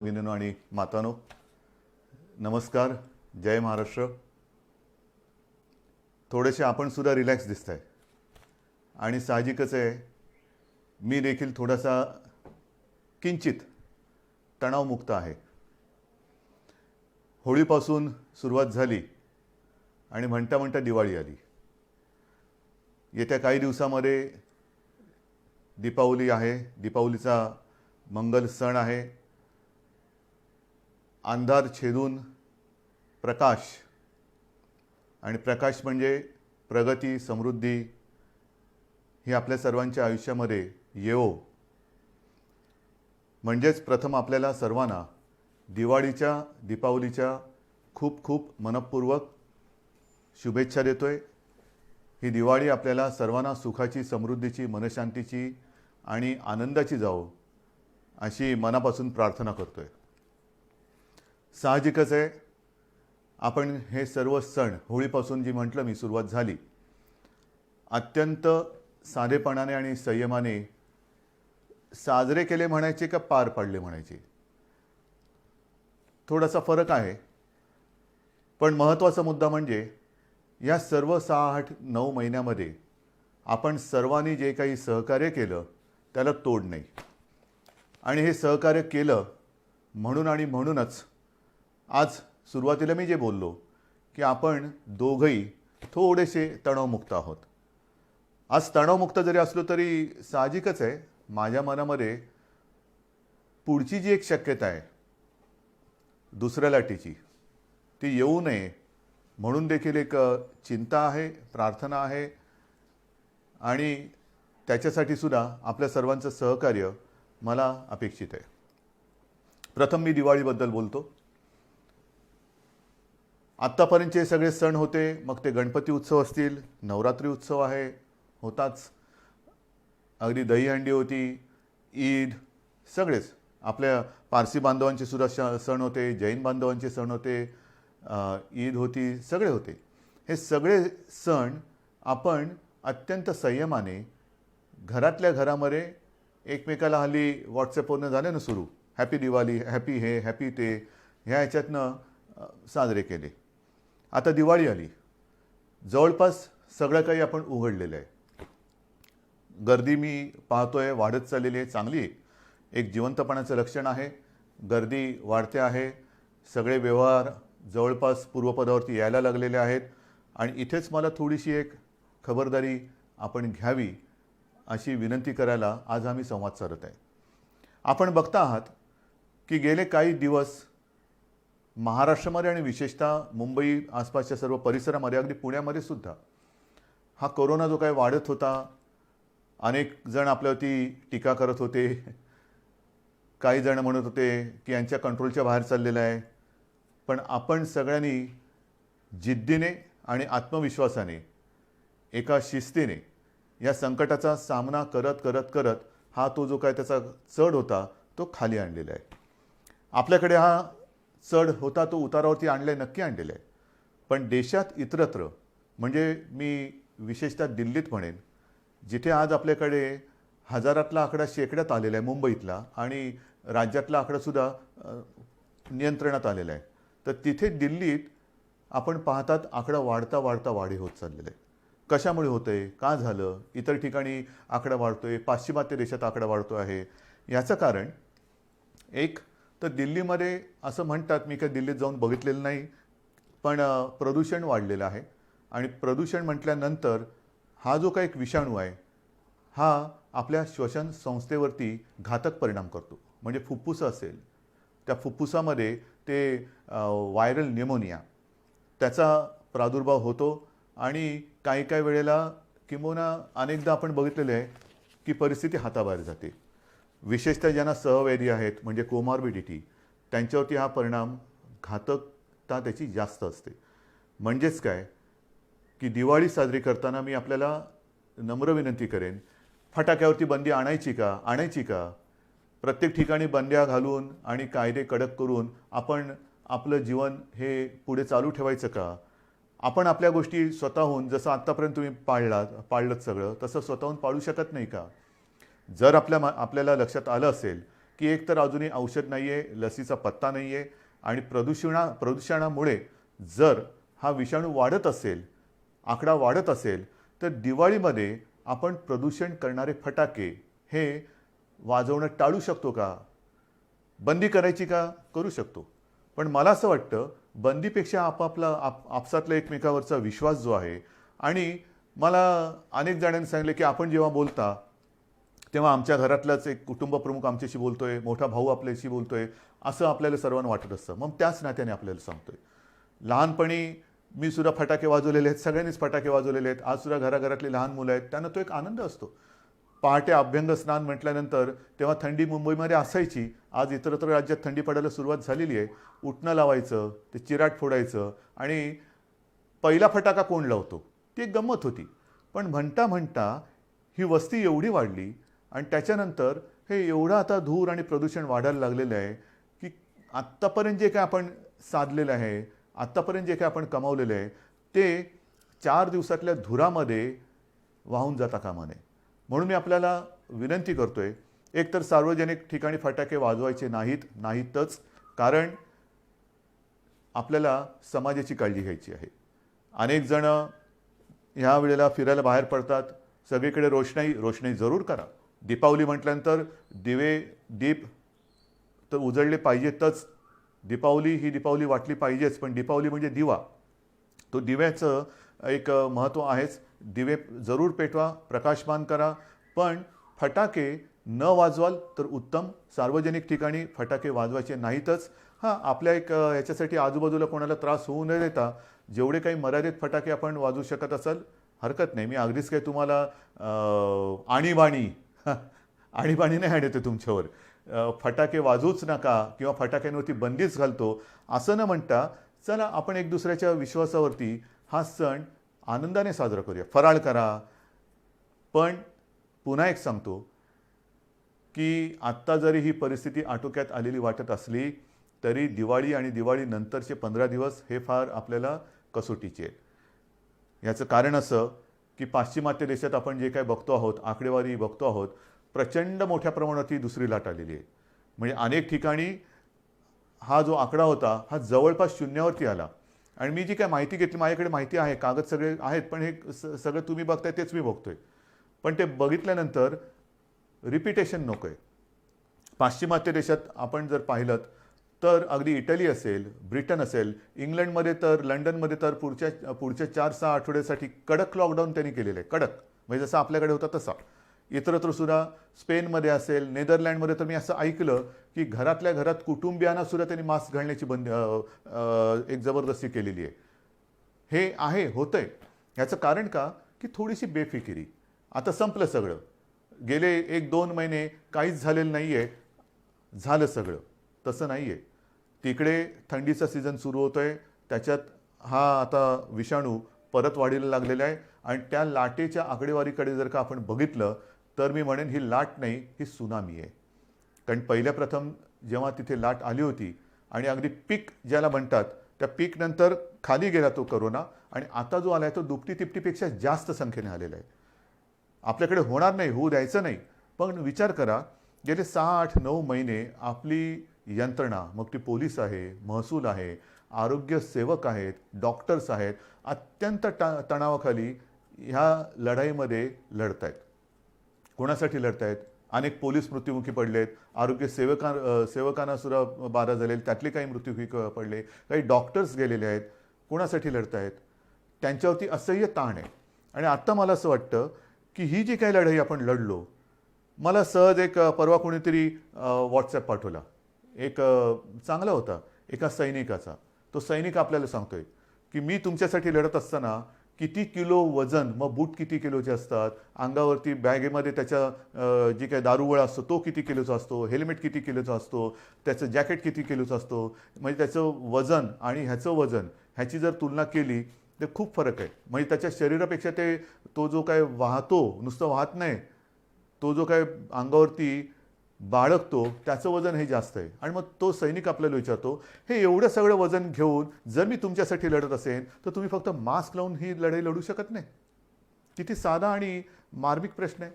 भगिनींनो आणि मातांनो, नमस्कार. जय महाराष्ट्र. थोडेसे आपण सुद्धा रिलॅक्स दिसताय आणि साहजिकच आहे, मी देखील थोडासा किंचित तणावमुक्त आहे. होळीपासून सुरुवात झाली आणि म्हणता म्हणता दिवाळी आली. येत्या काही दिवसामध्ये दीपावली आहे. दीपावलीचा मंगल सण आहे. अंधार छेदून प्रकाश, आणि प्रकाश म्हणजे प्रगती, समृद्धी ही आपल्या सर्वांच्या आयुष्यामध्ये येवो. म्हणजेच प्रथम आपल्याला सर्वांना दीपावलीच्या खूप खूप मनपूर्वक शुभेच्छा देतोय. ही दिवाळी आपल्याला सर्वांना सुखाची, समृद्धीची, मनशांतीची आणि आनंदाची जावो अशी मनापासून प्रार्थना करतोय. साहजिकच आहे, आपण हे सर्व सण, होळीपासून जी म्हटलं मी सुरुवात झाली, अत्यंत साधेपणाने आणि संयमाने साजरे केले म्हणायचे का पार पाडले म्हणायचे, थोडासा फरक आहे. पण महत्त्वाचा मुद्दा म्हणजे या सर्व 6-8-9 महिन्यामध्ये आपण सर्वांनी जे काही सहकार्य केलं त्याला तोड नाही. आणि हे सहकार्य केलं म्हणून आणि म्हणूनच आज सुरुवातीला मी जे बोललो की आपण दोघंही थोडेसे तणावमुक्त आहोत. आज तणावमुक्त जरी असलो तरी साहजिकच आहे, माझ्या मनामध्ये पुढची जी एक शक्यता आहे दुसऱ्या लाटेची, ती येऊ नये म्हणून देखील एक चिंता आहे, प्रार्थना आहे. आणि त्याच्यासाठी सुद्धा आपल्या सर्वांचं सहकार्य मला अपेक्षित आहे. प्रथम मी दिवाळीबद्दल बोलतो. आत्तापर्यंतचे सगळे सण होते, मग ते गणपती उत्सव असतील, नवरात्री उत्सव आहे, होताच, अगदी दहीहंडी होती, ईद, सगळेच आपल्या पारसी बांधवांचे सुद्धा सण होते, जैन बांधवांचे सण होते, ईद होती, सगळे होते. हे सगळे सण आपण अत्यंत संयमाने घरातल्या घरामध्ये एकमेकाला, हल्ली व्हॉट्सॲपवरनं झाले ना सुरू, हॅपी दिवाळी, हॅपी हे, हॅपी ते, ह्या ह्याच्यातनं साजरे केले. आता दिवाळी आली, जवळपास सगळं काही आपण उघडलेलं आहे. गर्दी मी पाहतोय वाढत चाललेली आहे, चांगली एक जिवंतपणाचं लक्षण आहे. गर्दी वाढते आहे, सगळे व्यवहार जवळपास पूर्वपदावरती यायला लागलेले आहेत. आणि इथेच मला थोडीशी एक खबरदारी आपण घ्यावी अशी विनंती करायला आज आम्ही संवाद साधत आहे. आपण बघता आहात की गेले काही दिवस महाराष्ट्रामध्ये आणि विशेषतः मुंबई आसपासच्या सर्व परिसरामध्ये, अगदी पुण्यामध्ये सुद्धा हा कोरोना जो काही वाढत होता, अनेक जण आपल्यावरती टीका करत होते, काही जण म्हणत होते की यांच्या कंट्रोलच्या बाहेर चाललेलं आहे. पण आपण सगळ्यांनी जिद्दीने आणि आत्मविश्वासाने, एका शिस्तीने या संकटाचा सामना करत करत करत हा तो जो काय त्याचा चढ होता तो खाली आणलेला आहे. आपल्याकडे हा चढ होता तो उतारावरती आणलाय, नक्की आणलेला आहे. पण देशात इतरत्र, म्हणजे मी विशेषतः दिल्लीत म्हणेन, जिथे आज आपल्याकडे हजारातला आकडा शेकड्यात आलेला आहे मुंबईतला, आणि राज्यातला आकडासुद्धा नियंत्रणात आलेला आहे, तर तिथे दिल्लीत आपण पाहतात आकडा वाढता वाढता वाढी होत चाललेला आहे. कशामुळे होतं आहे, का झालं, इतर ठिकाणी आकडा वाढतो आहे, पाश्चिमात्य देशात आकडा वाढतो आहे. याचं कारण एक तर दिल्लीमध्ये असं म्हणतात, मी काही दिल्लीत जाऊन बघितलेलं नाही, पण प्रदूषण वाढलेलं आहे. आणि प्रदूषण म्हटल्यानंतर हा जो काही एक विषाणू आहे हा आपल्या श्वसन संस्थेवरती घातक परिणाम करतो. म्हणजे फुफ्फुसं असेल, त्या फुफ्फुसामध्ये ते व्हायरल न्यूमोनिया, त्याचा प्रादुर्भाव होतो. आणि काही काही वेळेला किंबहुना अनेकदा आपण बघितलेलं आहे की परिस्थिती हाताबाहेर जाते. विशेषतः ज्यांना सहव्याधी आहेत, म्हणजे कोमॉर्बिडिटी, त्यांच्यावरती हा परिणाम, घातकता त्याची जास्त असते. म्हणजेच काय की दिवाळी साजरी करताना मी आपल्याला नम्र विनंती करेन, फटाक्यावरती बंदी आणायची का? प्रत्येक ठिकाणी बंद्या घालून आणि कायदे कडक करून आपण आपलं जीवन हे पुढे चालू ठेवायचं का? आपण आपल्या गोष्टी स्वतःहून, जसं आत्तापर्यंत तुम्ही पाळलंत सगळं, तसं स्वतःहून पाळू शकत नाही का? जर आपल्याला लक्षात आलं असेल की एक तर अजूनही औषध नाही आहे, लसीचा पत्ता नाही आहे आणि प्रदूषणामुळे जर हा विषाणू वाढत असेल, आकडा वाढत असेल, तर दिवाळीमध्ये आपण प्रदूषण करणारे फटाके हे वाजवणं टाळू शकतो का? बंदी करायची का? करू शकतो. पण मला असं वाटतं बंदीपेक्षा आपसातला एकमेकावरचा विश्वास जो आहे आणि मला अनेक जणांनी सांगितले की आपण जेव्हा बोलता तेव्हा आमच्या घरातलाच एक कुटुंब प्रमुख आमच्याशी बोलतोय, मोठा भाऊ आपल्याशी बोलतोय, असं आपल्याला सर्वांना वाटत असतं. मग त्याच नात्याने आपल्याला सांगतोय. लहानपणी मी सुद्धा फटाके वाजवलेले आहेत, सगळ्यांनीच फटाके वाजवलेले आहेत. आज सुद्धा घराघरातली लहान मुलं आहेत, त्यांना तो एक आनंद असतो. पहाटे अभ्यंग स्नान म्हटल्यानंतर तेव्हा थंडी मुंबईमध्ये असायची. आज इतरत्र राज्यात थंडी पडायला सुरुवात झालेली आहे. उठणं लावायचं, ते चिराट फोडायचं आणि पहिला फटाका कोण लावतो ती एक गंमत होती. पण म्हणता म्हणता ही वस्ती एवढी वाढली आणि त्याच्यानंतर हे एवढं आता धूर आणि प्रदूषण वाढायला लागलेलं आहे की आत्तापर्यंत जे काय आपण साधलेलं आहे, आत्तापर्यंत जे काय आपण कमावलेलं आहे, ते 4 दिवसातल्या धुरामध्ये वाहून जाता कामा नये. म्हणून मी आपल्याला विनंती करतोय, एकतर सार्वजनिक ठिकाणी फटाके वाजवायचे नाहीतच, कारण आपल्याला समाजाची काळजी घ्यायची आहे. अनेक जण ह्या वेळेला फिरायला बाहेर पडतात, सगळीकडे रोषणाई जरूर करा. दीपावली म्हटल्यानंतर दीप तर उजळले पाहिजेतच. ही दीपावली वाटली पाहिजेच, पण दीपावली म्हणजे दिवा. तो दिव्याचं एक महत्त्व आहेच. दिवे जरूर पेटवा, प्रकाशमान करा, पण फटाके न वाजवाल तर उत्तम. सार्वजनिक ठिकाणी फटाके वाजवायचे नाहीतच. हां, आपल्या ह्याच्यासाठी आजूबाजूला कोणाला त्रास होऊ न देता जेवढे काही मर्यादित फटाके आपण वाजवू शकत असाल हरकत नाही. मी अगदीच काही तुम्हाला आणीबाणी नाही आणते तुमच्यावर. फटाके वाजवूच नका किंवा फटाक्यांवरती बंदीच घालतो असं न म्हणता, चला आपण एक दुसऱ्याच्या विश्वासावरती हा सण आनंदाने साजरा करूया. फराळ करा. पण पुन्हा एक सांगतो की आत्ता जरी ही परिस्थिती आटोक्यात आलेली वाटत असली तरी दिवाळी आणि दिवाळी नंतरचे 15 दिवस हे फार आपल्याला कसोटीचे आहेत. याचं कारण असं की पाश्चिमात्य देशात आपण जे काय बघतो आहोत, आकडेवारी बघतो आहोत, प्रचंड मोठ्या प्रमाणात ही दुसरी लाट आलेली आहे. म्हणजे अनेक ठिकाणी हा जो आकडा होता हा जवळपास शून्यावरती आला. आणि मी जी काय माहिती घेतली, माझ्याकडे माहिती आहे, कागद सगळे आहेत, पण हे सगळं तुम्ही बघताय तेच मी बघतोय. पण ते बघितल्यानंतर रिपिटेशन नको आहे. पाश्चिमात्य देशात आपण जर पाहिलं तर अगदी इटली असेल, ब्रिटन असेल, इंग्लंडमध्ये तर, लंडनमध्ये तर पुढच्या 4-6 आठवड्यासाठी कडक लॉकडाऊन त्यांनी केलेलं आहे. कडक म्हणजे जसं आपल्याकडे होता तसा. इतरत्र सुद्धा स्पेनमध्ये असेल, नेदरलँडमध्ये तर मी असं ऐकलं की घरातल्या घरात कुटुंबियांना सुद्धा त्यांनी मास्क घालण्याची एक जबरदस्ती केलेली आहे. हे होतंय. ह्याचं कारण का की थोडीशी बेफिकिरी. आता संपलं सगळं. गेले 1-2 महिने काहीच झालेलं नाही आहे, झालं सगळं. तसं नाही आहे. तिकडे थंडीचा सीझन सुरू होतोय, त्याच्यात हा आता विषाणू परत वाढीला लागलेला आहे आणि त्या लाटेच्या आकडेवारीकडे जर का आपण बघितलं तर मी म्हणेन ही लाट नाही, ही सुनामी आहे. कारण पहिल्या प्रथम जेव्हा तिथे लाट आली होती आणि अगदी पीक ज्याला म्हणतात त्या पीक नंतर खाली गेला तो करोना आणि आता जो आला आहे तो दुपटी-तिपटीपेक्षा जास्त संख्येने आलेला आहे. आपल्याकडे होणार नाही, होऊ द्यायचं नाही. पण विचार करा, गेले 6-8-9 महिने आपली यंत्रणा, मग ती पोलीस आहे, महसूल आहे, आरोग्य सेवक आहेत, डॉक्टर्स आहेत, अत्यंत तणावाखाली ह्या लढाईमध्ये लढत आहेत. कोणासाठी लढत आहेत? अनेक पोलीस मृत्युमुखी पडलेत, आरोग्य सेवकांना सुद्धा बाधा झालेली, त्यातले काही मृत्युमुखी पडले, काही डॉक्टर्स गेलेले आहेत. कोणासाठी लढत आहेत? त्यांच्यावरती असह्य ताण आहे. आणि आत्ता मला असं वाटतं की ही जी काही लढाई आपण लढलो, मला सहज एक परवा कोणीतरी व्हॉट्सॲप पाठवला, एक चांगला होता, एका सैनिकाचा. तो सैनिक आपल्याला सांगतोय की मी तुमच्यासाठी लढत असताना किती किलो वजन, मग बूट किती किलोचे असतात, अंगावरती बॅगेमध्ये त्याच्या जी काही दारुगोळा असतो तो किती किलोचा असतो, हेल्मेट किती किलोचा असतो, त्याचं जॅकेट किती किलोचं असतो, म्हणजे त्याचं वजन आणि ह्याचं वजन ह्याची जर तुलना केली तर खूप फरक आहे. म्हणजे त्याच्या शरीरापेक्षा तो जो काय वाहतो, नुसतं वाहत नाही, तो जो काय अंगावरती बाळगतो त्याचं वजन हे जास्त आहे. आणि मग तो सैनिक आपल्याला विचारतो, हे एवढं सगळं वजन घेऊन जर मी तुमच्यासाठी लढत असेल तर तुम्ही फक्त मास्क लावून ही लढाई लढू शकत नाही? किती साधा आणि मार्मिक प्रश्न आहे.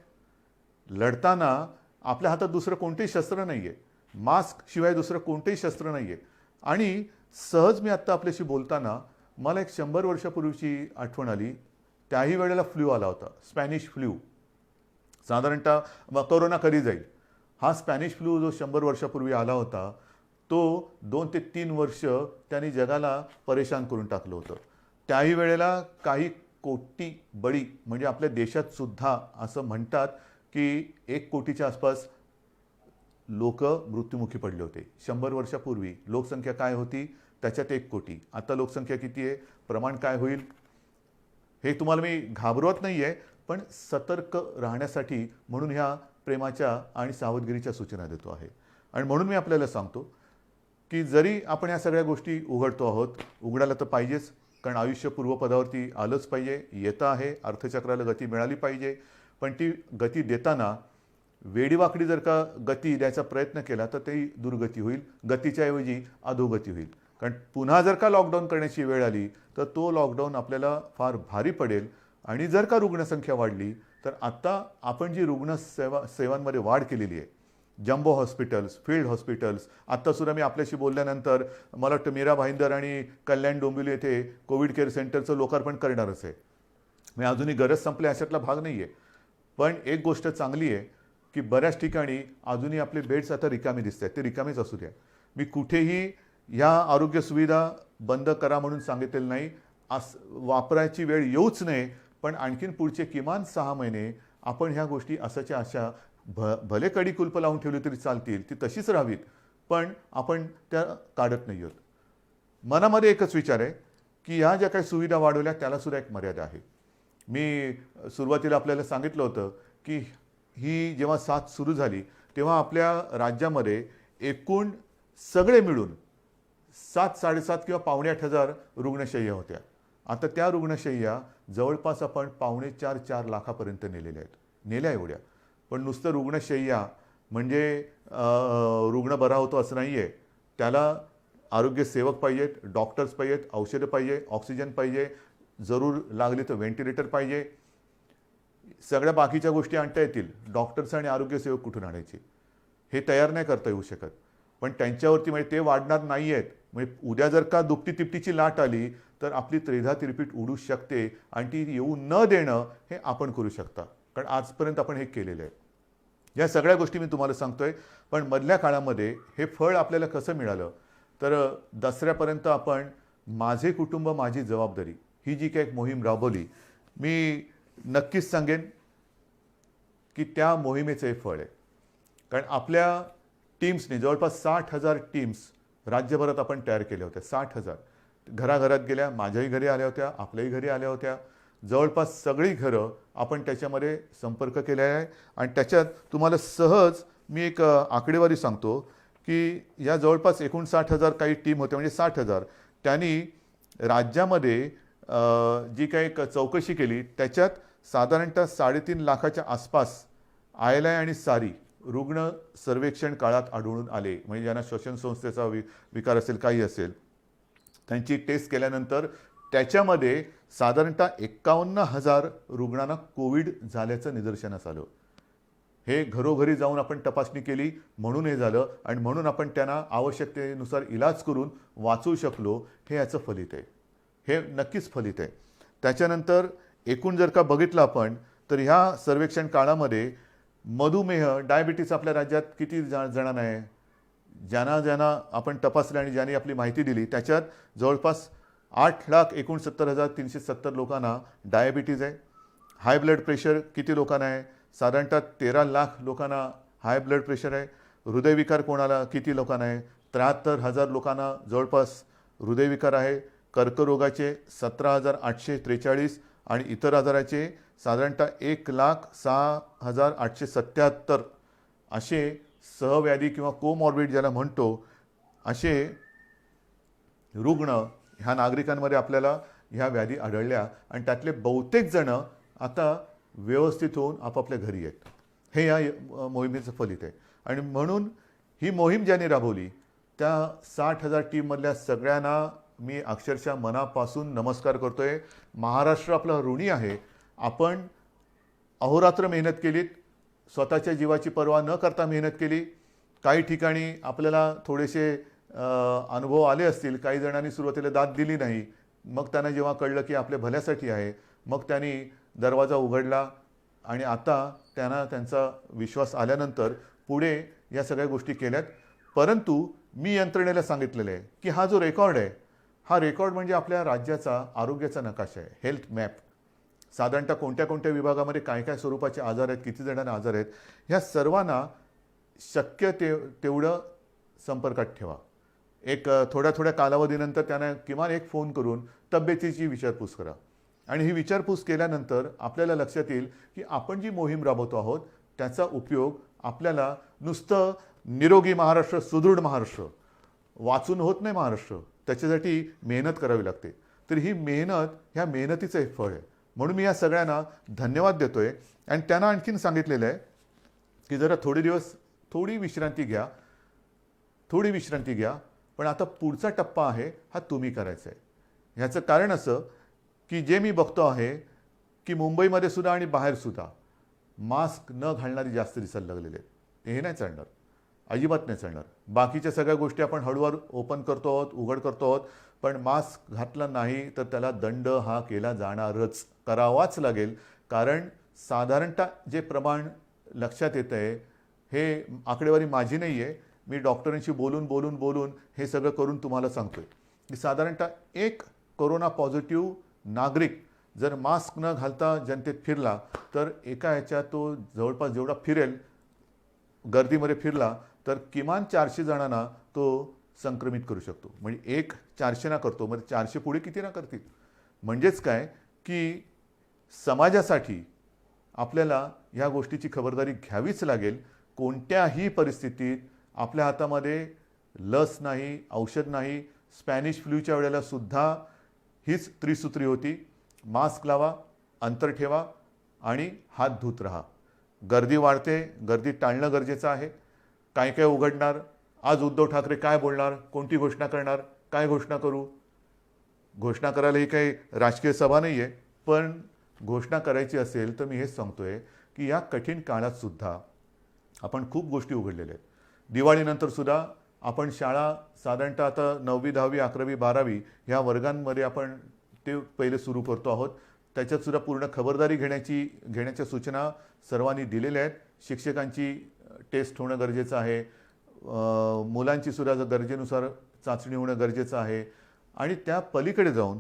लढताना आपल्या हातात दुसरं कोणतेही शस्त्र नाही आहे. मास्क शिवाय दुसरं कोणतेही शस्त्र नाही आहे. आणि सहज मी आत्ता आपल्याशी बोलताना मला एक 100 वर्षापूर्वीची आठवण आली. त्याही वेळेला फ्लू आला होता, स्पॅनिश फ्लू. साधारणतः कोरोना कधी जाईल, हा स्पॅनिश फ्लू जो 100 वर्षापूर्वी आला होता तो 2 ते 3 वर्ष त्यांनी जगाला परेशान करून टाकलं होतं. त्याही वेळेला काही कोटी बळी, म्हणजे आपल्या देशात सुद्धा असं म्हणतात की 1 कोटीच्या आसपास लोक मृत्युमुखी पडले होते. 100 वर्षापूर्वी लोकसंख्या काय होती, त्याच्यात 1 कोटी. आता लोकसंख्या किती आहे, प्रमाण काय होईल, हे तुम्हाला मी घाबरवत नाही आहे, पण सतर्क राहण्यासाठी म्हणून ह्या प्रेमाच्या आणि सावधगिरीच्या सूचना देतो आहे. आणि म्हणून मी आपल्याला सांगतो की जरी आपण ह्या सगळ्या गोष्टी उघडतो आहोत, उघडायला तर पाहिजेच, कारण आयुष्य पूर्वपदावरती आलंच पाहिजे, येतं आहे, अर्थचक्राला गती मिळाली पाहिजे. पण ती गती देताना वेडीवाकडी जर का गती द्यायचा प्रयत्न केला तर ती दुर्गती होईल, गतीच्या ऐवजी अधोगती होईल. कारण पुन्हा जर का लॉकडाऊन करण्याची वेळ आली तर तो लॉकडाऊन आपल्याला फार भारी पडेल. आणि जर का रुग्णसंख्या वाढली तर आत्ता आपण जी सेवांमध्ये वाढ केलेली आहे, जम्बो हॉस्पिटल्स, फील्ड हॉस्पिटल्स, आत्तासुद्धा मी आपल्याशी बोलल्यानंतर मला वाटतं मीरा भाईंदर आणि कल्याण डोंबिवली येथे कोविड केअर सेंटरचं लोकार्पण करणारच आहे. मी अजूनही गरज संपली अशातला भाग नाही आहे. पण एक गोष्ट चांगली आहे की बऱ्याच ठिकाणी अजूनही आपले बेड्स आता रिकामी दिसत आहेत, ते रिकामीच असू द्या. मी कुठेही ह्या आरोग्य सुविधा बंद करा म्हणून सांगितलेलं नाही, वापरायची वेळ येऊच नये. पण आणखीन पुढचे किमान 6 महिने आपण ह्या गोष्टी असाच्या अशा भले कडी कुलप लावून ठेवली तरी चालतील, ती तशीच राहावीत, पण आपण त्या काढत नाही आहोत. मनामध्ये एकच विचार आहे की ह्या ज्या काही सुविधा वाढवल्या त्याला सुद्धा एक मर्यादा आहे. मी सुरुवातीला आपल्याला सांगितलं होतं की ही जेव्हा साथ सुरू झाली तेव्हा आपल्या राज्यामध्ये एकूण सगळे मिळून 7-7.5 किंवा 7,800 रुग्णशय्या होत्या. आता त्या रुग्णशय्या जवळपास आपण 4.5 लाखापर्यंत नेल्या एवढ्या. पण नुसतं रुग्णशय्या म्हणजे रुग्ण बरा होतो असं नाही आहे. त्याला आरोग्यसेवक पाहिजेत, डॉक्टर्स पाहिजेत, औषधं पाहिजे, ऑक्सिजन पाहिजे, जरूर लागली तर व्हेंटिलेटर पाहिजे. सगळ्या बाकीच्या गोष्टी आणता येतील, डॉक्टर्स आणि आरोग्यसेवक कुठून आणायचे हे तयार नाही करता येऊ शकत. पण त्यांच्यावरती म्हणजे ते वाढणार नाही आहेत. म्हणजे उद्या जर का दुपटी तिपटीची लाट आली तर आपली त्रेधा तिरपीट उडू शकते आणि ती येऊ न देणं हे आपण करू शकता, कारण आजपर्यंत आपण हे केलेलं आहे. या सगळ्या गोष्टी मी तुम्हाला सांगतोय. पण मधल्या काळामध्ये हे फळ आपल्याला कसं मिळालं तर दसऱ्यापर्यंत आपण माझे कुटुंब माझी जबाबदारी ही जी काही एक मोहीम राबवली, मी नक्कीच सांगेन की त्या मोहिमेचं हे फळ आहे. कारण आपल्या टीम्सने जवळपास 60,000 टीम्स राज्यभरात आपण तयार केल्या होत्या. 60,000 घराघरात गेल्या, माझ्याही घरी आल्या होत्या, आपल्याही घरी आल्या होत्या. जवळपास सगळी घरं आपण त्याच्यामध्ये संपर्क केला आहे. आणि त्याच्यात तुम्हाला सहज मी एक आकडेवारी सांगतो की या जवळपास 59,000 काही टीम होत्या, म्हणजे 60,000. त्यांनी राज्यामध्ये जी काही चौकशी केली त्याच्यात साधारणतः 3.5 लाखाच्या आसपास ILI आणि सारी रुग्ण सर्वेक्षण काळात आढळून आले. म्हणजे ज्यांना श्वसन संस्थेचा विकार असेल, काही असेल, त्यांची टेस्ट केल्यानंतर त्याच्यामध्ये साधारणतः 51,000 रुग्णांना कोविड झाल्याचं निदर्शनास आलं. हे घरोघरी जाऊन आपण तपासणी केली म्हणून हे झालं आणि म्हणून आपण त्यांना आवश्यकतेनुसार इलाज करून वाचवू शकलो. हे याचं फलित आहे, हे नक्कीच फलित आहे. त्याच्यानंतर एकूण जर का बघितलं आपण तर ह्या सर्वेक्षण काळामध्ये मधुमेह, डायबिटीस आपल्या राज्यात किती जणांना आहे, ज्यांना आपण तपासलं आणि ज्यांनी आपली माहिती दिली त्याच्यात जवळपास 8,69,370 लोकांना डायबिटीज आहे. हाय ब्लड प्रेशर किती लोकांना आहे, साधारणतः 13 लाख लोकांना हाय ब्लड प्रेशर आहे. हृदयविकार कोणाला किती लोकांना आहे, 73,000 लोकांना जवळपास हृदयविकार आहे. कर्करोगाचे 17,843 आणि इतर आजाराचे साधारणतः 1,06,877 असे सहव्याधी किंवा कोमॉर्बिड ज्याला म्हणतो असे रुग्ण ह्या नागरिकांमध्ये आपल्याला ह्या व्याधी आढळल्या. आणि त्यातले बहुतेक जण आता व्यवस्थित होऊन आपापल्या घरी आहेत. हे या मोहिमेचं फलित आहे. आणि म्हणून ही मोहीम ज्यांनी राबवली त्या 60,000 टीममधल्या सगळ्यांना मी अक्षरशः मनापासून नमस्कार करतोय. महाराष्ट्र आपला ऋणी आहे. आपण अहोरात्र मेहनत केलीत, स्वतःच्या जीवाची पर्वा न करता मेहनत केली. काही ठिकाणी आपल्याला थोडेसे अनुभव आले असतील. काही जणांनी सुरुवातीला दाद दिली नाही, मग त्यांना जेव्हा कळलं की आपल्या भल्यासाठी आहे, मग त्यांनी दरवाजा उघडला आणि आता त्यांना त्यांचा विश्वास आल्यानंतर पुढे या सगळ्या गोष्टी केल्यात. परंतु मी यंत्रणेला सांगितलेलं आहे की हा जो रेकॉर्ड आहे, हा रेकॉर्ड म्हणजे आपल्या राज्याचा आरोग्याचा नकाशा आहे, हेल्थ मॅप. साधारणतः कोणत्या कोणत्या विभागामध्ये काय काय स्वरूपाचे आजार आहेत, किती जणांना आजार आहेत, ह्या सर्वांना शक्य तेवढं संपर्कात ठेवा. एक थोड्या थोड्या कालावधीनंतर त्यांना किमान एक फोन करून तब्येतीची विचारपूस करा. आणि ही विचारपूस केल्यानंतर आपल्याला लक्षात येईल की आपण जी मोहीम राबवतो आहोत त्याचा उपयोग आपल्याला नुसतं निरोगी महाराष्ट्र, सुदृढ महाराष्ट्र वाचून होत नाही. महाराष्ट्र त्याच्यासाठी मेहनत करावी लागते. तर ही मेहनत, ह्या मेहनतीचं एक फळ आहे. म्हणून मी या सगळ्यांना धन्यवाद देतोय आणि त्यांना आणखीन सांगितलेलं आहे की जरा थोडे दिवस थोडी विश्रांती घ्या. पण आता पुढचा टप्पा आहे हा तुम्ही करायचा आहे. ह्याचं कारण असं की जे मी बघतो आहे की मुंबईमध्ये सुद्धा आणि बाहेर सुद्धा मास्क न घालणारी जास्त दिसायला लागलेले आहेत. हे नाही चालणार, अजिबात नाही चालणार. बाकीच्या सगळ्या गोष्टी आपण हळूहळू ओपन करतो आहोत, उघड करतो आहोत, पण मास्क घातला नाही तर त्याला दंड हा केला जाणारच, करावाच लागेल. कारण साधारणतः जे प्रमाण लक्षात येतं आहे, हे आकडेवारी माझी नाही आहे, मी डॉक्टरांशी बोलून हे सगळं करून तुम्हाला सांगतोय की साधारणतः एक कोरोना पॉझिटिव्ह नागरिक जर मास्क न घालता जनतेत फिरला तर एका ह्याच्यात तो जवळपास जेवढा फिरेल, गर्दीमध्ये फिरला तर किमान 400 जणांना तो संक्रमित करू शकतो. म्हणजे 400 ना करतो, म्हणजे 400 पुढे किती ना करतील. म्हणजेच काय की समाजासाठी आपल्याला या गोष्टीची खबरदारी घ्यावीच लागेल. कोणत्याही परिस्थितीत आपल्या हातामध्ये लस नाही, औषध नाही. स्पॅनिश फ्लूच्या वेळेला सुद्धा हीच त्रिसूत्री होती: मास्क लावा, अंतर ठेवा आणि हात धुत राहा. गर्दी वाढते, गर्दी टाळणं गरजेचं आहे. काय काय उघडणार, आज उद्धव ठाकरे काय बोलणार, कोणती घोषणा करणार, काय घोषणा करू. घोषणा करायला ही काही राजकीय सभा नाही आहे, पण घोषणा करायची असेल तर मी हेच सांगतोय की या कठीण काळात सुद्धा आपण खूप गोष्टी उघडलेल्या आहेत. दिवाळीनंतर सुद्धा आपण शाळा साधारणतः आता 9वी, 10वी, 11वी, 12वी ह्या वर्गांमध्ये आपण ते पहिले सुरू करतो आहोत. त्याच्यात सुद्धा पूर्ण खबरदारी घेण्याच्या सूचना सर्वांनी दिलेल्या आहेत. शिक्षकांची टेस्ट होणं गरजेचं आहे, मुलांची सुद्धा गरजेनुसार चाचणी होणं गरजेचं आहे. आणि त्या पलीकडे जाऊन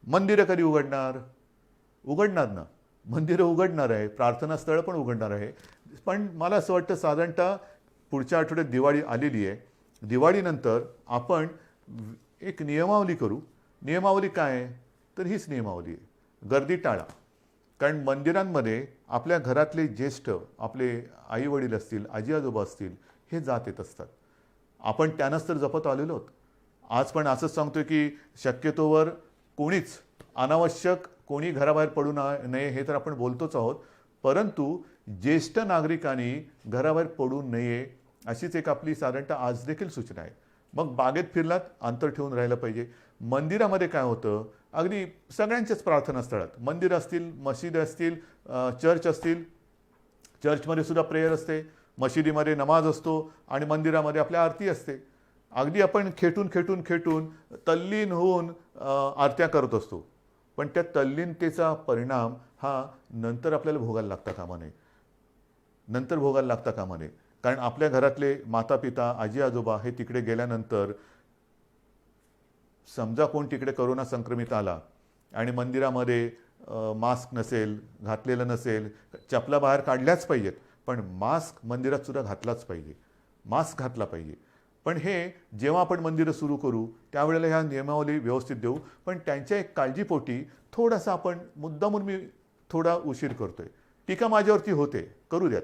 मंदिरं कधी उघडणार ना, मंदिरं उघडणार आहे, प्रार्थनास्थळं पण उघडणार आहे. पण मला असं वाटतं साधारणतः पुढच्या आठवड्यात दिवाळी आलेली आहे. दिवाळीनंतर आपण एक नियमावली करू. नियमावली काय आहे तर हीच नियमावली आहे: गर्दी टाळा. कारण मंदिरांमध्ये आपल्या घरातले ज्येष्ठ, आपले आई वडील असतील, आजी आजोबा असतील, हे जात येत असतात. आपण त्यांनाच तर जपत आलेलो आहोत. आज पण असंच सांगतोय की शक्यतोवर कोणीच अनावश्यक कोणी घराबाहेर पडू नये, हे तर आपण बोलतोच आहोत. परंतु ज्येष्ठ नागरिकांनी घराबाहेर पडू नये अशीच एक आपली साधारणतः आज देखील सूचना आहे. मग बागेत फिरलात, अंतर ठेवून राहिलं पाहिजे. मंदिरामध्ये काय होतं, अगदी सगळ्यांच्याच प्रार्थनास्थळात, मंदिर असतील, मशीद असतील, चर्च असतील, चर्चमध्ये सुद्धा प्रेयर असते, मशिदीमध्ये नमाज असतो आणि मंदिरामध्ये आपल्या आरती असते. अगदी आपण खेटून तल्लीन होऊन आरत्या करत असतो. पण त्या तल्लीनतेचा परिणाम हा नंतर आपल्याला भोगायला लागता कामा नये. कारण आपल्या घरातले माता पिता, आजी आजोबा हे तिकडे गेल्यानंतर समजा कोण तिकडे कोरोना संक्रमित आला आणि मंदिरामध्ये मास्क नसेल, घातलेलं नसेल, चपला बाहेर काढल्याच पाहिजेत, पण मास्क मंदिरात सुद्धा घातलाच पाहिजे, मास्क घातला पाहिजे. पण हे जेव्हा आपण मंदिरं सुरू करू त्यावेळेला ह्या नियमावली व्यवस्थित देऊ. पण त्यांच्या एक काळजीपोटी थोडासा आपण मुद्दामून मी थोडा उशीर करतोय. टीका माझ्यावरती होते, करू द्यात.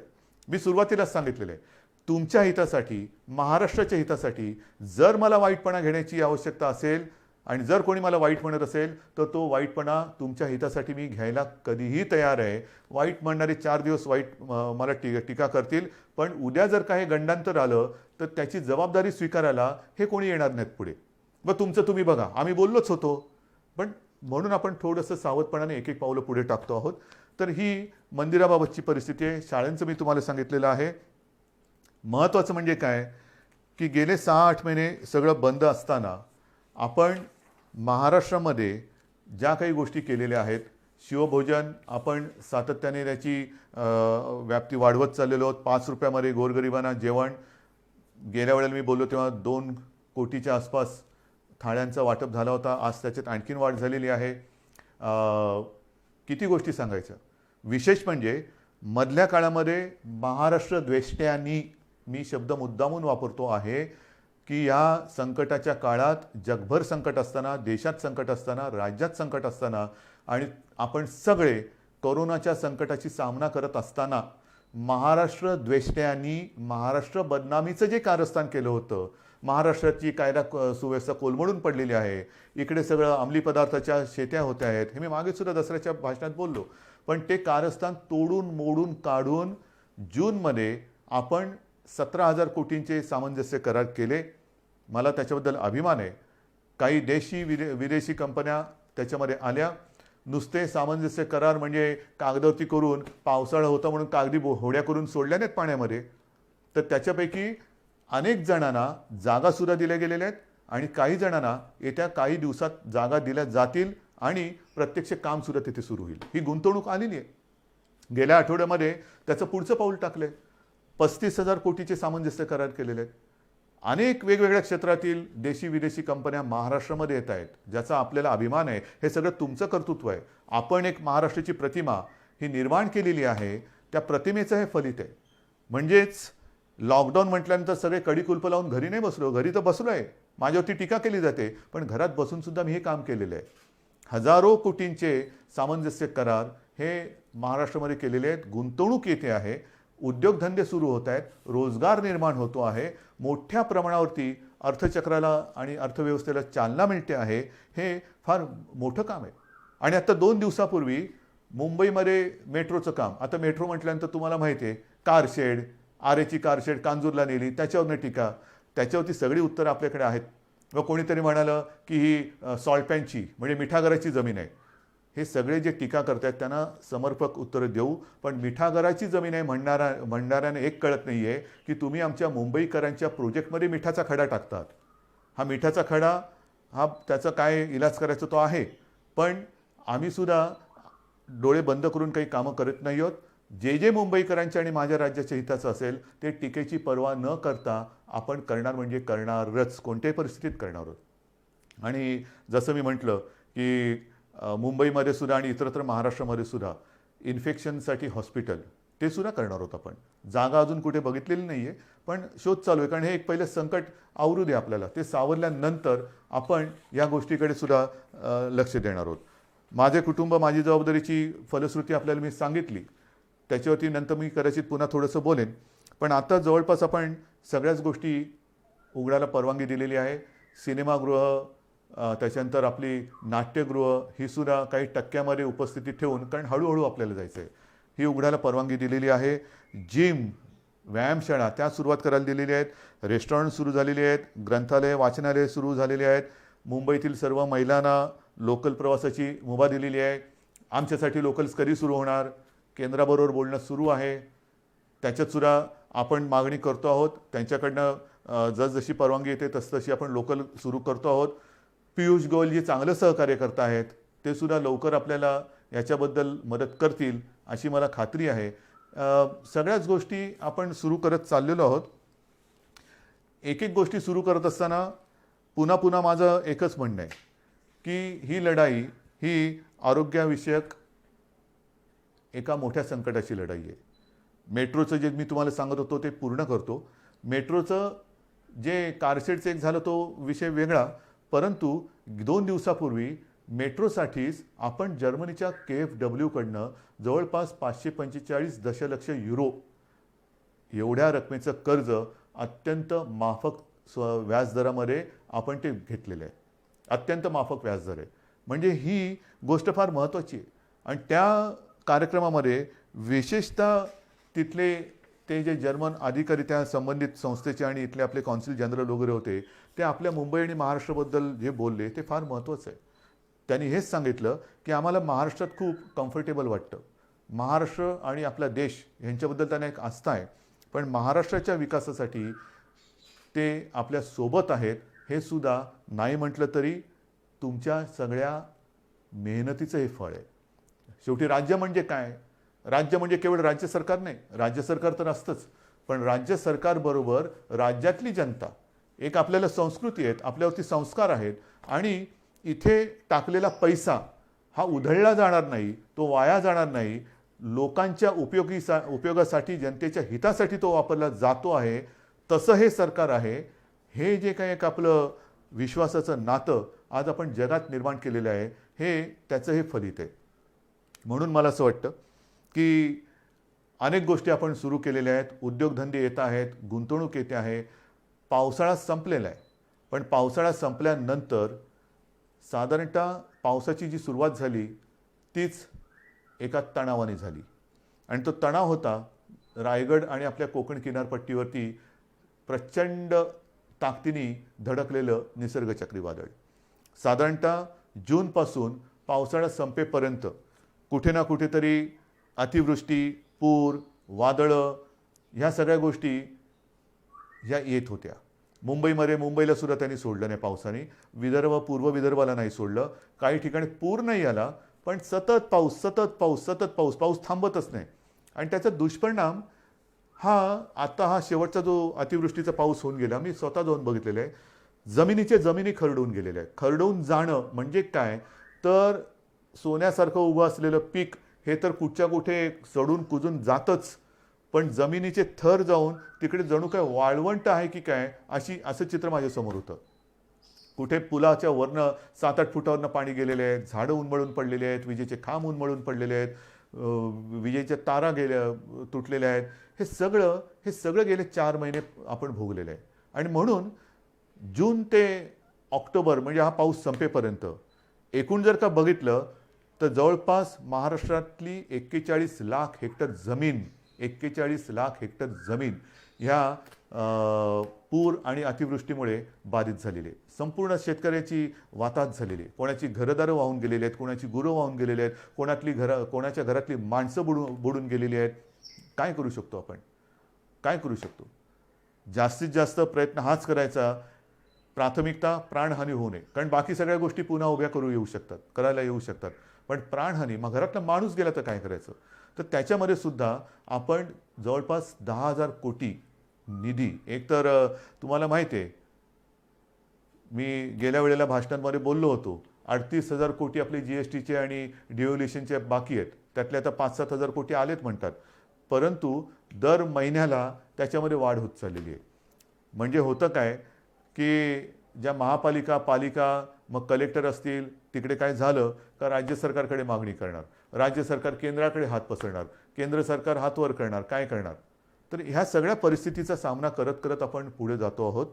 मी सुरुवातीलाच सांगितलेलं आहे, तुमच्या हितासाठी, महाराष्ट्राच्या हितासाठी जर मला वाईटपणा घेण्याची आवश्यकता असेल आणि जर कोणी मला वाईट म्हणत असेल तर तो वाईटपणा तुमच्या हितासाठी मी घ्यायला कधीही तयार आहे. वाईट म्हणणारे 4 दिवस वाईट मला टीका करतील, पण उद्या जर काही गंडांतर आलं तर त्याची जबाबदारी स्वीकारायला हे कोणी येणार नाहीत पुढे. मग तुमचं तुम्ही बघा, आम्ही बोललोच होतो. पण म्हणून आपण थोडंसं सावधपणाने एक एक पावलं पुढे टाकतो आहोत. तर ही मंदिराबाबतची परिस्थिती आहे. शाळांचं मी तुम्हाला सांगितलेलं आहे. महत्त्वाचं म्हणजे काय की गेले 6-8 महिने सगळं बंद असताना आपण महाराष्ट्रामध्ये ज्या काही गोष्टी केलेल्या आहेत, शिवभोजन आपण सातत्याने त्याची व्याप्ती वाढवत चाललेलो आहोत. 5 रुपयामध्ये गोरगरिबांना जेवण. गेल्या वेळेला मी बोललो तेव्हा 2 कोटीच्या आसपास थाळ्यांचं वाटप झाला होता. आज त्याच्यात आणखीन वाढ झालेली आहे. किती गोष्टी सांगायच्या. विशेष म्हणजे मधल्या काळामध्ये महाराष्ट्र द्वेष्ट्यांनी, मी शब्द मुद्दामून वापरतो आहे की या संकटाच्या काळात जगभर संकट असताना, देशात संकट असताना, राज्यात संकट असताना आणि आपण सगळे कोरोनाच्या संकटाची सामना करत असताना महाराष्ट्र द्वेष्ट्यांनी महाराष्ट्र बदनामीचं जे कारस्थान केलं होतं, महाराष्ट्राची कायदा सुव्यवस्था कोलमडून पडलेली आहे, इकडे सगळं अंमली पदार्थाच्या शेत्या होत्या आहेत, हे मी मागे सुद्धा दसऱ्याच्या भाषणात बोललो. पण ते कारस्थान तोडून मोडून काढून जूनमध्ये आपण 17,000 कोटींचे सामंजस्य करार केले. मला त्याच्याबद्दल अभिमान आहे. काही विदेशी कंपन्या त्याच्यामध्ये आल्या. नुसते सामंजस्य करार म्हणजे कागदावरती करून पावसाळा होता म्हणून कागदी होड्या करून सोडल्या नाहीत पाण्यामध्ये. तर त्याच्यापैकी अनेक जणांना जागासुद्धा दिल्या गेलेल्या आहेत आणि काही जणांना येत्या काही दिवसात जागा दिल्या जातील आणि प्रत्यक्ष कामसुद्धा तिथे सुरू होईल. ही गुंतवणूक आलेली आहे. गेल्या आठवड्यामध्ये त्याचं पुढचं पाऊल टाकलं. 35,000 कोटीचे सामंजस्य करार केलेले आहेत. अनेक वेगवेगळ्या क्षेत्रातील देशी विदेशी कंपन्या महाराष्ट्रामध्ये येत आहेत, ज्याचा आपल्याला अभिमान आहे. हे सगळं तुमचं कर्तृत्व आहे. आपण एक महाराष्ट्राची प्रतिमा ही निर्माण केलेली आहे. त्या प्रतिमेचं हे फलित आहे. म्हणजेच लॉकडाऊन म्हटल्यानंतर सगळे कडी-कुलपं लावून घरी नाही बसलो. घरी तर बसलो आहे. माझ्यावरती टीका केली जाते, पण घरात बसून सुद्धा मी हे काम केलेलं आहे. हजारो कोटींचे सामंजस्य करार हे महाराष्ट्रामध्ये केलेले आहेत. गुंतवणूक येते आहे. उद्योगधंदे सुरू होत आहेत. रोजगार निर्माण होतो आहे. मोठ्या प्रमाणावरती अर्थचक्राला आणि अर्थव्यवस्थेला चालना मिळते आहे. हे फार मोठं काम आहे. आणि आता 2 दिवसापूर्वी मुंबईमध्ये मेट्रोचं काम. आता मेट्रो म्हटल्यानंतर तुम्हाला माहिती आहे, कारशेड, आरेची कारशेड कांजूरला नेली, त्याच्यावरनं टीका. त्याच्यावरती सगळी उत्तरं आपल्याकडे आहेत. व कोणीतरी म्हणालं की ही सॉल्टपॅनची म्हणजे मिठागराची जमीन आहे. हे सगळे जे टीका करतात त्यांना समर्पक उत्तरं देऊ. पण मिठागराची जमीन आहे म्हणणाऱ्याने एक कळत नाही आहे की तुम्ही आमच्या मुंबईकरांच्या प्रोजेक्टमध्ये मिठाचा खडा टाकतात. हा मिठाचा खडा हा त्याचा काय इलाज करायचा तो आहे, पण आम्ही सुद्धा डोळे बंद करून काही कामं करत नाही आहोत. जे मुंबईकरांच्या आणि माझ्या राज्याच्या हिताचं असेल ते टीकेची पर्वा न करता आपण करणार म्हणजे करणारच, कोणत्याही परिस्थितीत करणार आहोत. आणि जसं मी म्हटलं की मुंबईमध्ये सुद्धा आणि इतरत्र महाराष्ट्रामध्ये सुद्धा इन्फेक्शनसाठी हॉस्पिटल ते सुद्धा करणार आहोत आपण. जागा अजून कुठे बघितलेली नाही आहे, पण शोध चालू आहे. कारण हे एक पहिलं संकट आवरू दे आपल्याला. ते सावरल्यानंतर आपण या गोष्टीकडे सुद्धा लक्ष देणार आहोत. माझे कुटुंब माझी जबाबदारीची फलश्रुती आपल्याला मी सांगितली. त्याच्यावरती नंतर मी कदाचित पुन्हा थोडंसं बोलेन. पण आता जवळपास आपण सगळ्याच गोष्टी उघडायला परवानगी दिलेली आहे. सिनेमागृह, त्याच्यानंतर आपली नाट्यगृह ही सुद्धा काही टक्क्यामध्ये उपस्थिती ठेवून, कारण हळूहळू आपल्याला जायचं आहे, ही उघडायला परवानगी दिलेली आहे. जिम, व्यायामशाळा त्या सुरुवात करायला दिलेली आहेत. रेस्टॉरंट सुरू झालेली आहेत. ग्रंथालय, वाचनालय सुरू झालेली आहेत. मुंबईतील सर्व महिलांना लोकल प्रवासाची मुभा दिलेली आहे. आमच्यासाठी लोकल्स कधी सुरू होणार, केंद्राबरोबर बोलणं सुरू आहे. त्याच्यातसुद्धा आपण मागणी करतो आहोत. त्यांच्याकडनं जसजशी परवानगी येते तसतशी आपण लोकल सुरू करतो आहोत. पियुष गोयल जे चांगलं सहकार्य करत आहेत ते सुद्धा लवकर आपल्याला याच्याबद्दल मदत करतील अशी मला खात्री आहे. सगळ्याच गोष्टी आपण सुरू करत चाललेलो आहोत. एक एक गोष्टी सुरू करत असताना पुन्हा माझं एकच म्हणणं आहे की ही लढाई ही आरोग्याविषयक एका मोठ्या संकटाची लढाई आहे. मेट्रोचं जे मी तुम्हाला सांगत होतो ते पूर्ण करतो. मेट्रोचं जे कारशेडचं एक झालं तो विषय वेगळा, परंतु 2 दिवसापूर्वी मेट्रोसाठीच आपण जर्मनीच्या KfW कडनं जवळपास 545 दशलक्ष युरो एवढ्या रकमेचं कर्ज अत्यंत माफक व्याजदरामध्ये आपण ते घेतलेलं आहे. अत्यंत माफक व्याजदर आहे. म्हणजे ही गोष्ट फार महत्त्वाची आहे. आणि त्या कार्यक्रमामध्ये विशेषतः तिथले ते जे जर्मन अधिकारी त्या संबंधित संस्थेचे आणि इथले आपले कॉन्सिल जनरल वगैरे होते, ते आपल्या मुंबई आणि महाराष्ट्राबद्दल जे बोलले ते फार महत्त्वाचं आहे. त्यांनी हेच सांगितलं की आम्हाला महाराष्ट्रात खूप कम्फर्टेबल वाटतं. महाराष्ट्र आणि आपला देश यांच्याबद्दल त्यांना एक आस्था आहे. पण महाराष्ट्राच्या विकासासाठी ते आपल्या सोबत आहेत, हे सुद्धा नाही म्हटलं तरी तुमच्या सगळ्या मेहनतीचं हे फळ आहे. शेवटी राज्य म्हणजे काय? राज्य म्हणजे केवळ राज्य सरकार नाही, राज्य सरकार तर असतंच, पण राज्य सरकारबरोबर राज्यातली जनता, एक आपल्याला संस्कृती आहेत, आपल्यावरती संस्कार आहेत, आणि इथे टाकलेला पैसा हा उधळला जाणार नाही, तो वाया जाणार नाही, लोकांच्या उपयोगासाठी, जनतेच्या हितासाठी तो वापरला जातो आहे. तसं हे सरकार आहे. हे जे काही एक आपलं विश्वासाचं नातं आज आपण जगात निर्माण केलेलं आहे, हे त्याचं हे फलित आहे. म्हणून मला असं वाटतं की अनेक गोष्टी आपण सुरू केलेल्या आहेत, उद्योगधंदे येत आहेत, गुंतवणूक येते आहे. पावसाळा संपलेला आहे, पण पावसाळा संपल्यानंतर साधारणतः पावसाची जी सुरुवात झाली तीच एका तणावाने झाली, आणि तो तणाव होता रायगड आणि आपल्या कोकण किनारपट्टीवरती प्रचंड ताकदीने धडकलेलं निसर्ग चक्रीवादळ. साधारणतः जूनपासून पावसाळा संपेपर्यंत कुठे ना कुठेतरी अतिवृष्टी, पूर, वादळं ह्या सगळ्या गोष्टी ह्या येत होत्या. मुंबईला सुद्धा त्यांनी सोडलं नाही पावसाने, पूर्व विदर्भाला नाही सोडलं. काही ठिकाणी पूर नाही आला, पण सतत पाऊस थांबतच नाही. आणि त्याचा दुष्परिणाम हा शेवटचा जो अतिवृष्टीचा पाऊस होऊन गेला, मी स्वतः जाऊन बघितलेलं आहे. जमिनी खरडून गेलेल्या आहे. खरडून जाणं म्हणजे काय तर सोन्यासारखं उभं असलेलं पीक हे तर कुठच्या कुठे सडून कुजून जातच, पण जमिनीचे थर जाऊन तिकडे जणू काय वाळवंट आहे की काय असं चित्र माझ्यासमोर होतं. कुठे पुलाच्या वरनं 7-8 फुटावरनं पाणी गेलेले आहेत, झाडं उन्मळून पडलेले आहेत, विजेचे खांब उन्मळून पडलेले आहेत, विजेच्या तारा तुटलेल्या आहेत. हे सगळं गेले 4 महिने आपण भोगलेलं आहे. आणि म्हणून जून ते ऑक्टोबर म्हणजे हा पाऊस संपेपर्यंत एकूण जर का बघितलं तर जवळपास महाराष्ट्रातली 41 लाख हेक्टर जमीन ह्या पूर आणि अतिवृष्टीमुळे बाधित झालेली आहे. संपूर्ण शेतकऱ्याची वाताहत झालेली आहे. कोणाची घरदारं वाहून गेलेली आहेत, कोणाची गुरं वाहून गेलेली आहेत, कोणाच्या घरातली माणसं बुडून गेलेली आहेत. काय करू शकतो आपण? काय करू शकतो? जास्तीत जास्त प्रयत्न हाच करायचा, प्राथमिकता प्राणहानी होऊ नये. कारण बाकी सगळ्या गोष्टी पुन्हा उभ्या करायला येऊ शकतात, पण प्राणहानी, मग घरातला माणूस गेला तर काय करायचं? तर त्याच्यामध्ये सुद्धा आपण जवळपास 10,000 कोटी निधी, एकतर तुम्हाला माहिती आहे मी गेल्या वेळेला भाषणांमध्ये बोललो होतो, 38,000 कोटी आपले GSTचे आणि डिव्होल्युशनचे बाकी आहेत, त्यातले आता 5-7 हजार कोटी आलेत म्हणतात, परंतु दर महिन्याला त्याच्यामध्ये वाढ होत चाललेली आहे. म्हणजे होतं काय की ज्या पालिका मग कलेक्टर असतील, तिकडे काय झालं का राज्य सरकारकडे मागणी करणार, राज्य सरकार केंद्राकडे हात पसरणार, केंद्र सरकार हात वर करणार, काय करणार? तर ह्या सगळ्या परिस्थितीचा सामना करत आपण पुढे जातो आहोत.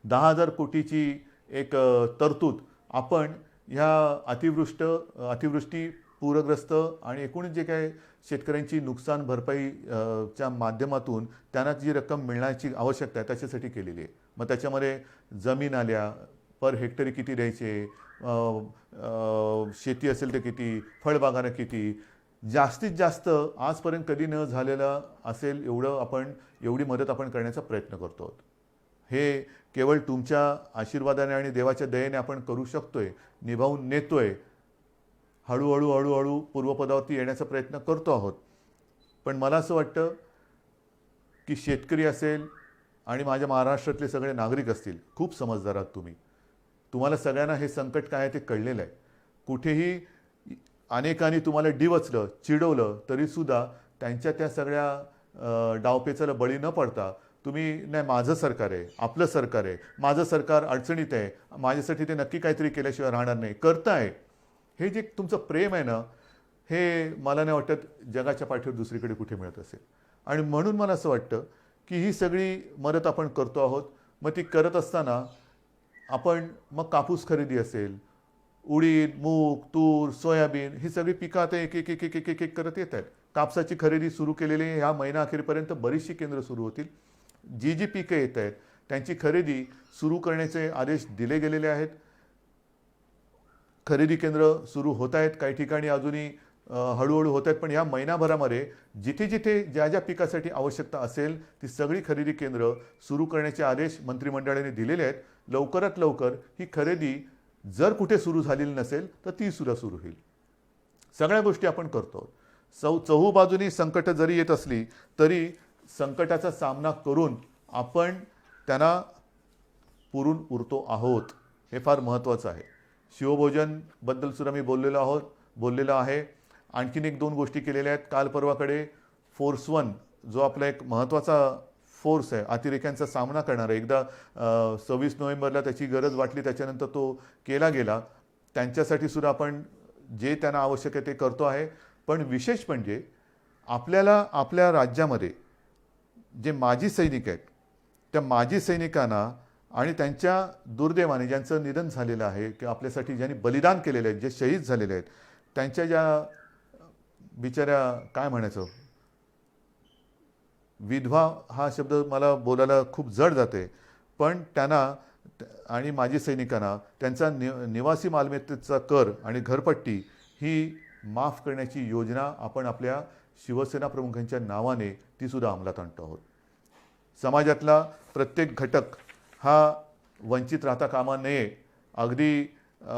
10,000 कोटीची एक तरतूद आपण ह्या अतिवृष्टी, पूरग्रस्त आणि एकूण जे काय शेतकऱ्यांची नुकसान भरपाईच्या माध्यमातून त्यांना जी रक्कम मिळण्याची आवश्यकता आहे त्याच्यासाठी केलेली आहे. मग त्याच्यामध्ये जमीन आल्या, पर हेक्टरी किती द्यायचे, शेती असेल तर किती, फळबागांना किती, जास्तीत जास्त आजपर्यंत कधी न झालेलं असेल एवढी मदत आपण करण्याचा प्रयत्न करतो आहोत. हे केवळ तुमच्या आशीर्वादाने आणि देवाच्या दयेने आपण करू शकतोय, निभावून नेतोय, हळूहळू पूर्वपदावरती येण्याचा प्रयत्न करतो आहोत. पण मला असं वाटतं की शेतकरी असेल आणि माझ्या महाराष्ट्रातले सगळे नागरिक असतील, खूप समजदार आहात तुम्हाला सगळ्यांना हे संकट काय आहे ते कळलेलं आहे. कुठेही अनेकांनी तुम्हाला डिवचलं, चिडवलं, तरीसुद्धा त्यांच्या त्या सगळ्या डावपेचाला बळी न पडता तुम्ही, नाही माझं सरकार आहे, आपलं सरकार आहे, माझं सरकार अडचणीत आहे, माझ्यासाठी ते नक्की काहीतरी केल्याशिवाय राहणार नाही, करताय. हे जे तुमचं प्रेम आहे ना, हे मला नाही वाटत जगाच्या पाठीवर दुसरीकडे कुठे मिळत असेल. आणि म्हणून मला असं वाटतं की ही सगळी मदत आपण करतो आहोत. मग ती करत असताना आपण मग कापूस खरेदी असेल, उडीद, मूग, तूर, सोयाबीन ही सगळी पिकं आता एक करत येत आहेत. कापसाची खरेदी सुरू केलेली आहे. ह्या महिना अखेरपर्यंत बरीचशी केंद्र सुरू होतील. जी पिकं येत आहेत त्यांची खरेदी सुरू करण्याचे आदेश दिले गेलेले आहेत. खरेदी केंद्र सुरू होत आहेत. काही ठिकाणी अजूनही हळूहळू होत आहेत, पण या महिनाभरामध्ये जिथे जिथे ज्या ज्या पिकासाठी आवश्यकता असेल ती सगळी खरेदी केंद्र सुरू करण्याचे आदेश मंत्रिमंडळाने दिलेले आहेत. लवकरात लवकर ही खरेदी जर कुठे सुरू झालेली नसेल तर ती सुद्धा सुरू होईल. सगळ्या गोष्टी आपण करतो. चहू बाजूनी संकट जरी येत असली तरी संकटाचा सामना करून आपण त्यांना पुरून उरतो आहोत, हे फार महत्त्वाचं आहे. शिवभोजनबद्दल सुद्धा मी बोललेलो आहे. आणखीन एक दोन गोष्टी केलेल्या आहेत. काल परवाकडे फोर्स 1 जो आपला एक महत्त्वाचा फोर्स आहे, अतिरेक्यांचा सामना करणारा, एकदा 26 नोव्हेंबरला त्याची गरज वाटली त्याच्यानंतर तो केला गेला. त्यांच्यासाठी सुद्धा आपण जे त्यांना आवश्यक आहे ते करतो आहे. पण विशेष म्हणजे आपल्याला आपल्या राज्यामध्ये जे माजी सैनिक आहेत त्या माजी सैनिकांना आणि त्यांच्या दुर्दैवाने ज्यांचं निधन झालेलं आहे किंवा आपल्यासाठी ज्यांनी बलिदान केलेले आहेत, जे शहीद झालेले आहेत, त्यांच्या ज्या बिचाऱ्या काय म्हणायचं, विधवा हा शब्द मला बोलायला खूप जड जाते, पण त्यांना आणि माजी सैनिकांना त्यांचा निवासी मालमत्तेचा कर आणि घरपट्टी ही माफ करण्याची योजना आपण आपल्या शिवसेना प्रमुखांच्या नावाने ती सुद्धा अंमलात आणतो आहोत. समाजातला प्रत्येक घटक हा वंचित राहता कामा नये. अगदी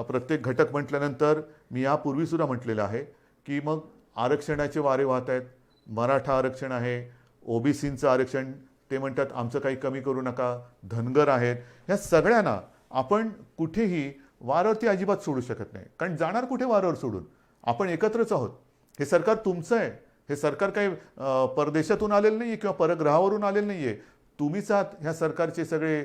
प्रत्येक घटक म्हटल्यानंतर मी यापूर्वीसुद्धा म्हटलेलं आहे की मग आरक्षणाचे वारे वाहत आहेत. मराठा आरक्षण आहे, ओबीसींचं आरक्षण, ते म्हणतात आमचं काही कमी करू नका, धनगर आहेत, ह्या सगळ्यांना आपण कुठेही वारावरती अजिबात सोडू शकत नाही. कारण जाणार कुठे वारावर सोडून? आपण एकत्रच आहोत. हे सरकार तुमचं आहे. हे सरकार काही परदेशातून आलेलं नाही आहे किंवा परग्रहावरून आलेलं नाही आहे. तुम्हीच आहात ह्या सरकारचे सगळे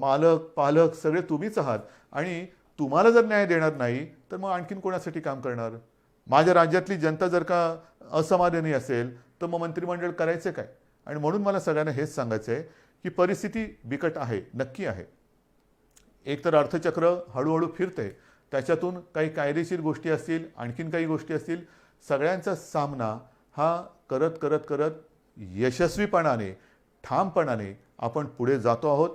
मालक पालक, सगळे तुम्हीच आहात. आणि तुम्हाला जर न्याय देणार नाही तर मग आणखीन कोणासाठी काम करणार? माझ्या राज्यातली जनता जर का असमाधानी असेल तर मग मंत्रिमंडळ करायचे काय? आणि म्हणून मला सगळ्यांना हेच सांगायचं आहे की परिस्थिती बिकट आहे, नक्की आहे. एकतर अर्थचक्र हळूहळू फिरते, त्याच्यातून काही कायदेशीर गोष्टी असतील, आणखीन काही गोष्टी असतील, सगळ्यांचा सामना हा करत करत करत यशस्वीपणाने ठामपणाने आपण पुढे जातो आहोत.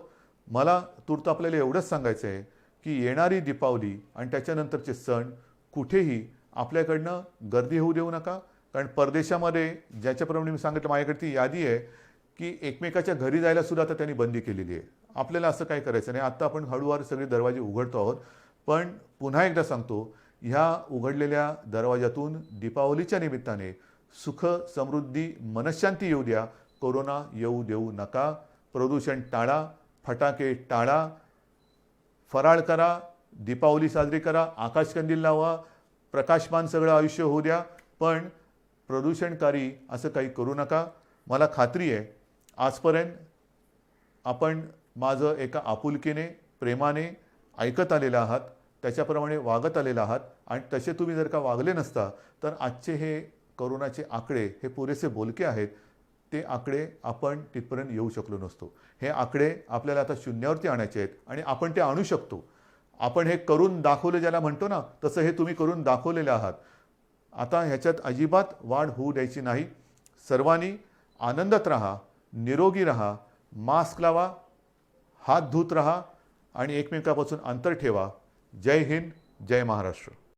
मला तूर्त आपल्याला एवढंच सांगायचं आहे की येणारी दीपावली आणि त्याच्यानंतरचे सण कुठेही आपल्याकडनं गर्दी होऊ देऊ नका. कारण परदेशामध्ये ज्याच्याप्रमाणे मी सांगितलं, माझ्याकडे ती यादी आहे की एकमेकाच्या घरी जायला सुद्धा आता त्यांनी बंदी केलेली आहे. आपल्याला असं काय करायचं नाही. आत्ता आपण हळूवार सगळे दरवाजे उघडतो आहोत. पण पुन्हा एकदा सांगतो, ह्या उघडलेल्या दरवाजातून दीपावलीच्या निमित्ताने सुख समृद्धी मनशांती येऊ द्या. कोरोना येऊ देऊ नका. प्रदूषण टाळा, फटाके टाळा, फराळ करा, दीपावली साजरी करा, आकाशकंदील लावा, प्रकाशमान सगळं आयुष्य होऊ द्या. पण प्रदूषणकारी असं काही करू नका. मला खात्री आहे आजपर्यंत आपण माझं एका आपुलकीने प्रेमाने ऐकत आलेलं आहात, त्याच्याप्रमाणे वागत आलेलं आहात. आणि तसे तुम्ही जर का वागले नसता तर आजचे हे कोरोनाचे आकडे हे पुरेसे बोलके आहेत. ते आकडे आपण तिथपर्यंत येऊ शकलो नसतो. हे आकडे आपल्याला आता शून्यावरती आणायचे आहेत आणि आपण ते आणू शकतो. आपण हे करून दाखवलं ज्याला म्हणतो ना, तसं हे तुम्ही करून दाखवलेले आहात. आता ह्याच्यात अजिबात वाढ होऊ द्यायची नाही. सर्वांनी आनंदात राहा, निरोगी राहा, मास्क लावा, हात धुत राहा आणि एकमेकापासून अंतर ठेवा. जय हिंद, जय महाराष्ट्र.